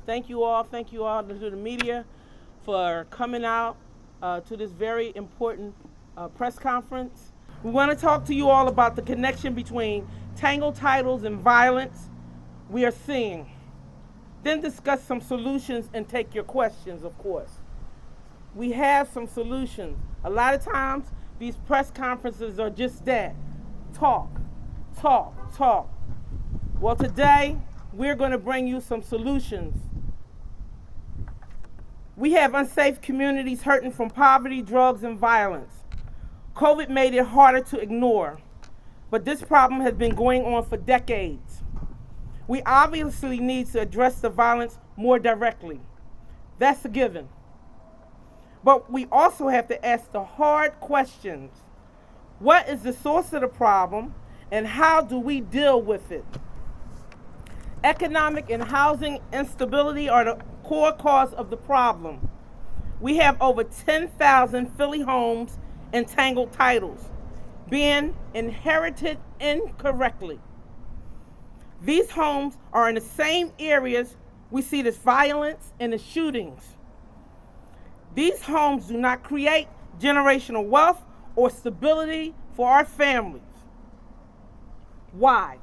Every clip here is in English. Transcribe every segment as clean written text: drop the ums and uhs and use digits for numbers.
Thank you all to the media for coming out to this very important press conference. We want to talk to you all about the connection between Tangled Titles and violence we are seeing. Then discuss some solutions and take your questions, of course. We have some solutions. A lot of times, these press conferences are just that. Talk, talk, talk. Well, today, we're going to bring you some solutions. We have unsafe communities hurting from poverty, drugs, and violence. COVID made it harder to ignore, but this problem has been going on for decades. We obviously need to address the violence more directly. That's a given. But we also have to ask the hard questions. What is the source of the problem, and how do we deal with it? Economic and housing instability are the core cause of the problem. We have over 10,000 Philly homes in Tangled Titles being inherited incorrectly. These homes are in the same areas we see this violence and the shootings. These homes do not create generational wealth or stability for our families. Why?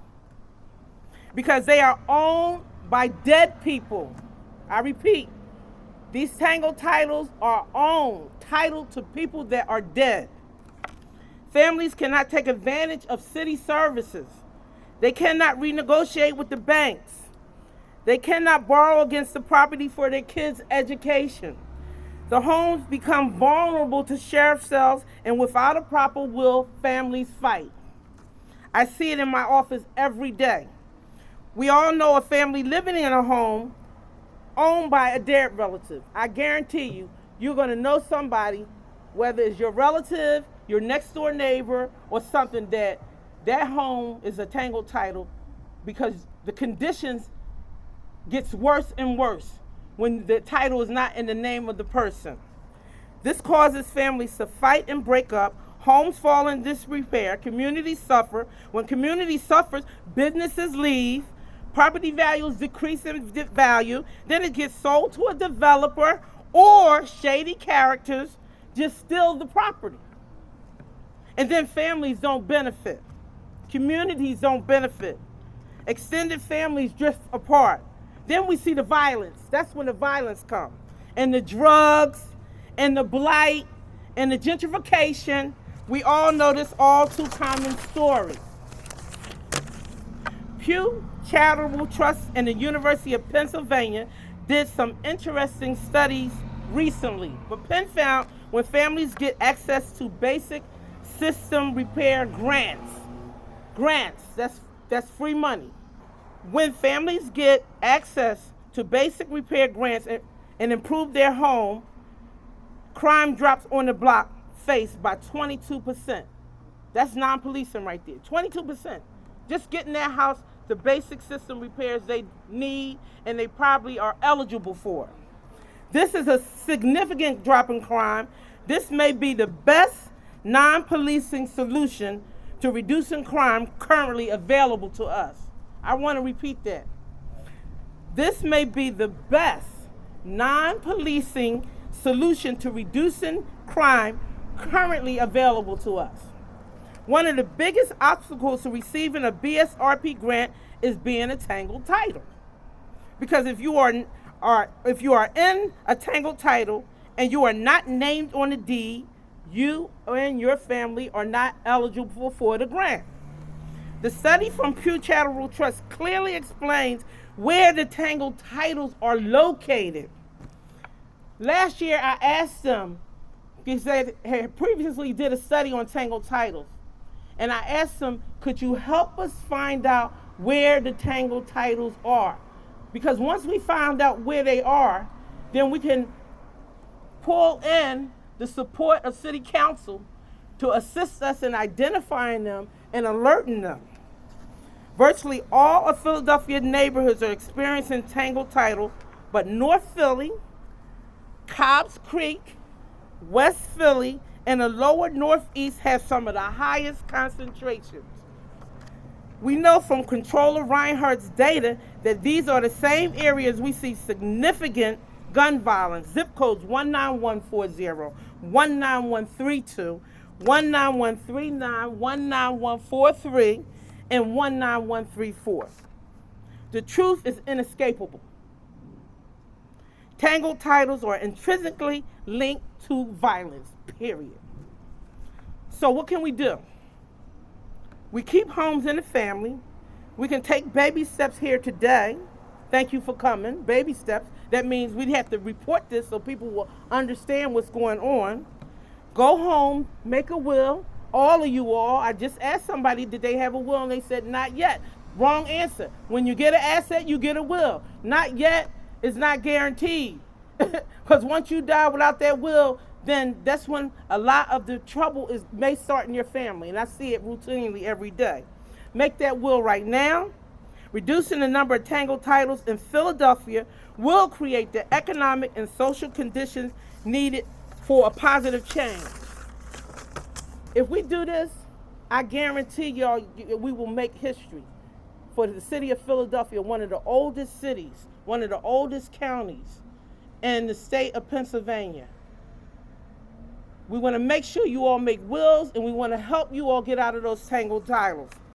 Because they are owned by dead people. I repeat, these Tangled Titles are owned, titled to people that are dead. Families cannot take advantage of city services. They cannot renegotiate with the banks. They cannot borrow against the property for their kids' education. The homes become vulnerable to sheriff sales, and without a proper will, families fight. I see it in my office every day. We all know a family living in a home owned by a dead relative. I guarantee you, you're going to know somebody, whether it's your relative, your next door neighbor, or something, that home is a Tangled Title, because the conditions gets worse and worse when the title is not in the name of the person. This causes families to fight and break up. Homes fall in disrepair. Communities suffer. When community suffers, businesses leave. Property values decrease in value. Then it gets sold to a developer, or shady characters just steal the property. And then families don't benefit. Communities don't benefit. Extended families drift apart. Then we see the violence. That's when the violence comes. And the drugs, and the blight, and the gentrification. We all know this all too common story. Pew Charitable Trust and the University of Pennsylvania did some interesting studies recently. But Penn found when families get access to basic system repair grants, that's free money. When families get access to basic repair grants and improve their home, crime drops on the block face by 22%. That's non-policing right there, 22%. Just getting their house the basic system repairs they need and they probably are eligible for. This is a significant drop in crime. This may be the best non-policing solution to reducing crime currently available to us. I want to repeat that. This may be the best non-policing solution to reducing crime currently available to us. One of the biggest obstacles to receiving a BSRP grant is being a Tangled Title. Because if you are in a Tangled Title and you are not named on the deed, you and your family are not eligible for the grant. The study from Pew Charitable Trust clearly explains where the Tangled Titles are located. Last year I asked them, because they had previously did a study on Tangled Titles, and I asked them, could you help us find out where the Tangled Titles are? Because once we find out where they are, then we can pull in the support of City Council to assist us in identifying them and alerting them. Virtually all of Philadelphia neighborhoods are experiencing Tangled Title, but North Philly, Cobbs Creek, West Philly, and the lower Northeast have some of the highest concentrations. We know from Controller Reinhardt's data that these are the same areas we see significant gun violence. Zip codes 19140, 19132, 19139, 19143, and 19134. The truth is inescapable. Tangled titles are intrinsically linked to violence, period. So what can we do? We keep homes in the family. We can take baby steps here today. Thank you for coming. Baby steps. That means we'd have to report this so people will understand what's going on. Go home, make a will. All of you all, I just asked somebody, did they have a will? And they said, not yet. Wrong answer. When you get an asset, you get a will. Not yet is not guaranteed. Because once you die without that will, then that's when a lot of the trouble may start in your family. And I see it routinely every day. Make that will right now. Reducing the number of tangled titles in Philadelphia will create the economic and social conditions needed for a positive change. If we do this, I guarantee y'all we will make history for the city of Philadelphia, one of the oldest cities, one of the oldest counties in the state of Pennsylvania. We want to make sure you all make wills, and we want to help you all get out of those tangled titles.